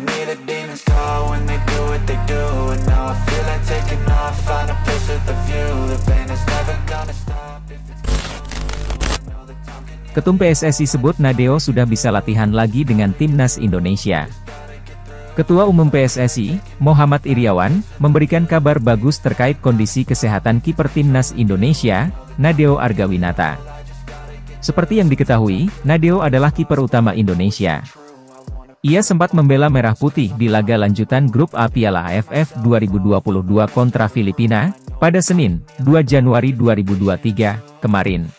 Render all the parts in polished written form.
me the demons call when they do what they do. And now I feel like taking off, find a place with a view. The pain is never gonna stop if it's Ketum PSSI sebut Nadeo sudah bisa latihan lagi dengan Timnas Indonesia. Ketua Umum PSSI, Muhammad Iriawan, memberikan kabar bagus terkait kondisi kesehatan kiper Timnas Indonesia, Nadeo Argawinata. Seperti yang diketahui, Nadeo adalah kiper utama Indonesia. Ia sempat membela Merah Putih di laga lanjutan Grup A Piala AFF 2022 kontra Filipina, pada Senin, 2 Januari 2023, kemarin.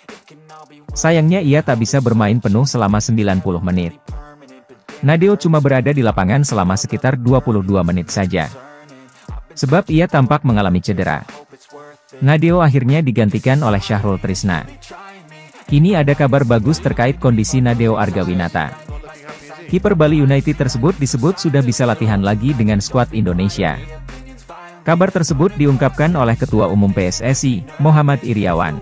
Sayangnya ia tak bisa bermain penuh selama 90 menit. Nadeo cuma berada di lapangan selama sekitar 22 menit saja. Sebab ia tampak mengalami cedera. Nadeo akhirnya digantikan oleh Syahrul Trisna. Kini ada kabar bagus terkait kondisi Nadeo Argawinata. Kiper Bali United tersebut disebut sudah bisa latihan lagi dengan skuad Indonesia. Kabar tersebut diungkapkan oleh Ketua Umum PSSI, Muhammad Iriawan.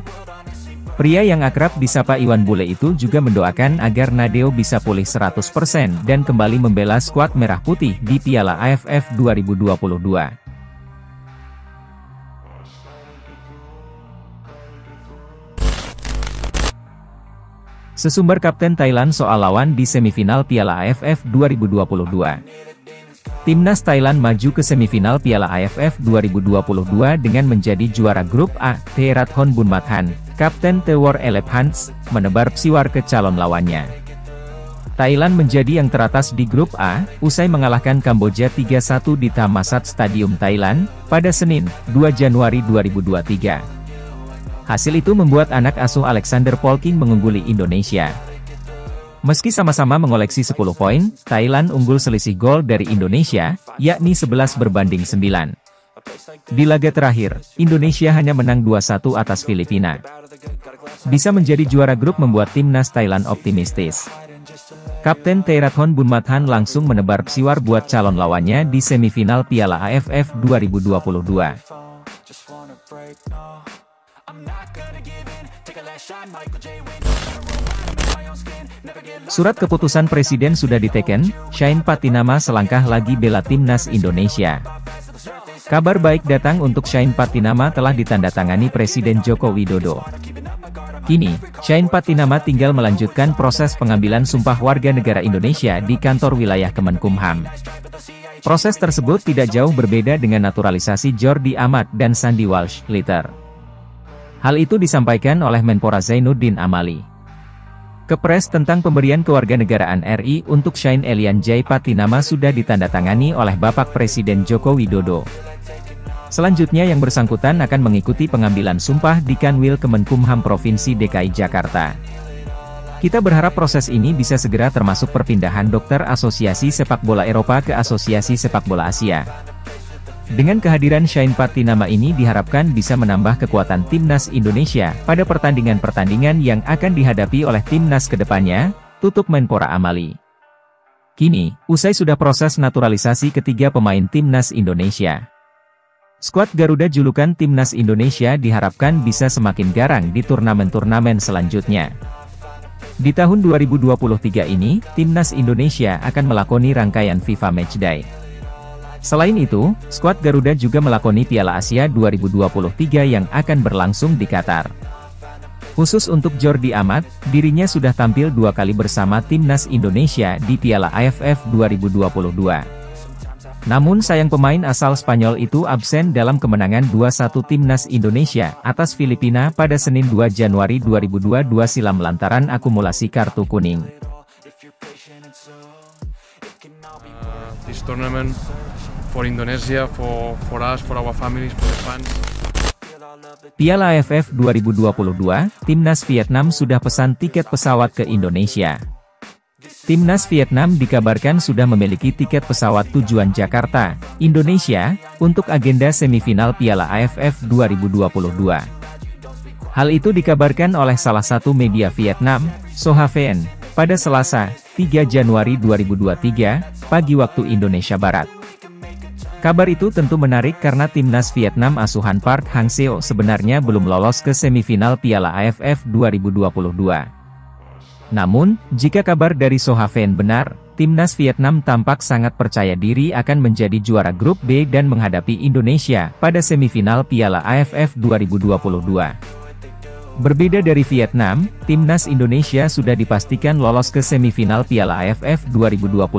Pria yang akrab disapa Iwan Bule itu juga mendoakan agar Nadeo bisa pulih 100% dan kembali membela skuad Merah Putih di Piala AFF 2022. Sesumber Kapten Thailand soal lawan di semifinal Piala AFF 2022. Timnas Thailand maju ke semifinal Piala AFF 2022 dengan menjadi juara Grup A. Theerathon Bunmathan, Kapten Tewor Elephants, menebar psiwar ke calon lawannya. Thailand menjadi yang teratas di Grup A, usai mengalahkan Kamboja 3-1 di Thammasat Stadium Thailand, pada Senin, 2 Januari 2023. Hasil itu membuat anak asuh Alexander Polking mengungguli Indonesia. Meski sama-sama mengoleksi 10 poin, Thailand unggul selisih gol dari Indonesia, yakni 11-9. Di laga terakhir, Indonesia hanya menang 2-1 atas Filipina. Bisa menjadi juara grup membuat timnas Thailand optimistis. Kapten Theerathon Bunmathan langsung menebar psiwar buat calon lawannya di semifinal Piala AFF 2022. Surat keputusan Presiden sudah diteken, Shane Patinama selangkah lagi bela timnas Indonesia. Kabar baik datang untuk Shane Patinama telah ditandatangani Presiden Joko Widodo. Kini, Shane Patinama tinggal melanjutkan proses pengambilan sumpah warga negara Indonesia di kantor wilayah Kemenkumham. Proses tersebut tidak jauh berbeda dengan naturalisasi Jordi Amat dan Sandy Walsh, Liter. Hal itu disampaikan oleh Menpora Zainuddin Amali. Kepres tentang pemberian kewarganegaraan RI untuk Shane Elian Jai Patinama sudah ditandatangani oleh Bapak Presiden Joko Widodo. Selanjutnya yang bersangkutan akan mengikuti pengambilan sumpah di Kanwil Kemenkumham Provinsi DKI Jakarta. Kita berharap proses ini bisa segera termasuk perpindahan dokter Asosiasi Sepak Bola Eropa ke Asosiasi Sepak Bola Asia. Dengan kehadiran Shane Patinama ini diharapkan bisa menambah kekuatan timnas Indonesia pada pertandingan-pertandingan yang akan dihadapi oleh timnas kedepannya, tutup Menpora Amali. Kini, usai sudah proses naturalisasi ketiga pemain timnas Indonesia. Skuad Garuda julukan timnas Indonesia diharapkan bisa semakin garang di turnamen-turnamen selanjutnya. Di tahun 2023 ini, timnas Indonesia akan melakoni rangkaian FIFA Matchday. Selain itu, skuad Garuda juga melakoni Piala Asia 2023 yang akan berlangsung di Qatar. Khusus untuk Jordi Amat, dirinya sudah tampil 2 kali bersama timnas Indonesia di Piala AFF 2022. Namun sayang pemain asal Spanyol itu absen dalam kemenangan 2-1 timnas Indonesia atas Filipina pada Senin 2 Januari 2022 silam lantaran akumulasi kartu kuning. This tournament for Indonesia, for us, for our families, for the fans. Piala AFF 2022, Timnas Vietnam sudah pesan tiket pesawat ke Indonesia. Timnas Vietnam dikabarkan sudah memiliki tiket pesawat tujuan Jakarta, Indonesia, untuk agenda semifinal Piala AFF 2022. Hal itu dikabarkan oleh salah satu media Vietnam, Soha VN, pada Selasa, 3 Januari 2023, pagi waktu Indonesia Barat. Kabar itu tentu menarik karena timnas Vietnam asuhan Park Hang-seo sebenarnya belum lolos ke semifinal Piala AFF 2022. Namun, jika kabar dari Soha VN benar, Timnas Vietnam tampak sangat percaya diri akan menjadi juara grup B dan menghadapi Indonesia pada semifinal Piala AFF 2022. Berbeda dari Vietnam, Timnas Indonesia sudah dipastikan lolos ke semifinal Piala AFF 2022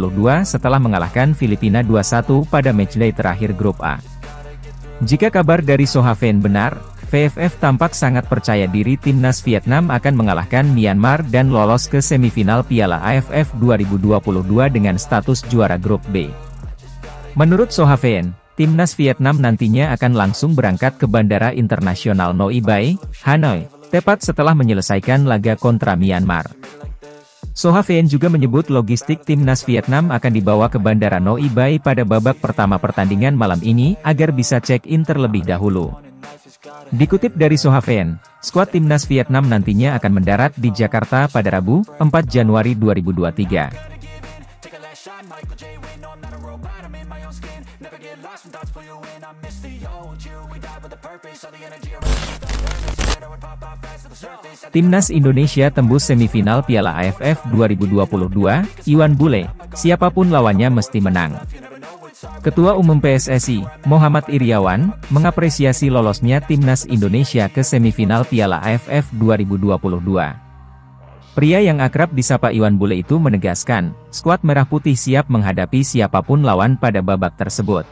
setelah mengalahkan Filipina 2-1 pada matchday terakhir grup A. Jika kabar dari Sohaven benar, VFF tampak sangat percaya diri Timnas Vietnam akan mengalahkan Myanmar dan lolos ke semifinal Piala AFF 2022 dengan status juara grup B. Menurut Sohaven, Timnas Vietnam nantinya akan langsung berangkat ke Bandara Internasional Noi Bai, Hanoi, tepat setelah menyelesaikan laga kontra Myanmar. Sohaven juga menyebut logistik Timnas Vietnam akan dibawa ke Bandara Noi Bai pada babak pertama pertandingan malam ini agar bisa check-in terlebih dahulu. Dikutip dari Sohaven, skuad Timnas Vietnam nantinya akan mendarat di Jakarta pada Rabu, 4 Januari 2023. Timnas Indonesia tembus semifinal Piala AFF 2022, Iwan Bule, siapapun lawannya mesti menang. Ketua Umum PSSI, Muhammad Iriawan, mengapresiasi lolosnya Timnas Indonesia ke semifinal Piala AFF 2022. Pria yang akrab disapa Iwan Bule itu menegaskan, skuad Merah Putih siap menghadapi siapapun lawan pada babak tersebut.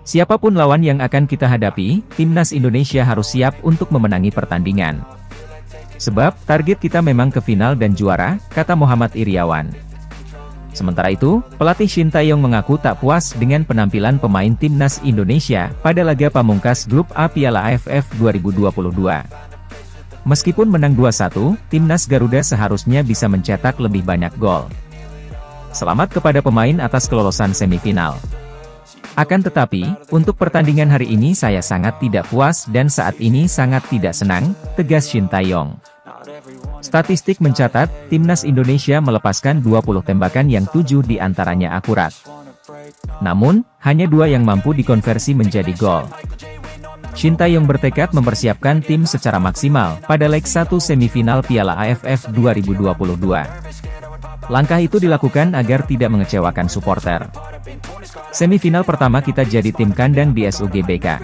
Siapapun lawan yang akan kita hadapi, Timnas Indonesia harus siap untuk memenangi pertandingan. Sebab, target kita memang ke final dan juara, kata Muhammad Iriawan. Sementara itu, pelatih Shin Tae-yong mengaku tak puas dengan penampilan pemain Timnas Indonesia pada laga pamungkas Grup A Piala AFF 2022. Meskipun menang 2-1, Timnas Garuda seharusnya bisa mencetak lebih banyak gol. Selamat kepada pemain atas kelolosan semifinal. Akan tetapi, untuk pertandingan hari ini saya sangat tidak puas dan saat ini sangat tidak senang, tegas Shin Tae-yong. Statistik mencatat, Timnas Indonesia melepaskan 20 tembakan yang 7 diantaranya akurat. Namun, hanya 2 yang mampu dikonversi menjadi gol. Shin Tae-yong bertekad mempersiapkan tim secara maksimal pada leg 1 semifinal Piala AFF 2022. Langkah itu dilakukan agar tidak mengecewakan supporter. Semifinal pertama kita jadi tim kandang di SUGBK.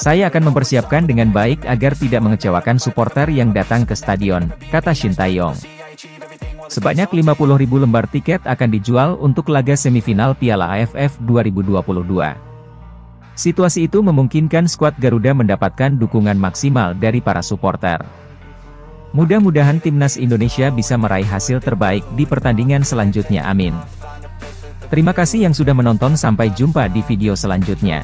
Saya akan mempersiapkan dengan baik agar tidak mengecewakan supporter yang datang ke stadion, kata Shin Tae-yong. Sebanyak 50.000 lembar tiket akan dijual untuk laga semifinal Piala AFF 2022. Situasi itu memungkinkan skuad Garuda mendapatkan dukungan maksimal dari para supporter. Mudah-mudahan Timnas Indonesia bisa meraih hasil terbaik di pertandingan selanjutnya, amin. Terima kasih yang sudah menonton, sampai jumpa di video selanjutnya.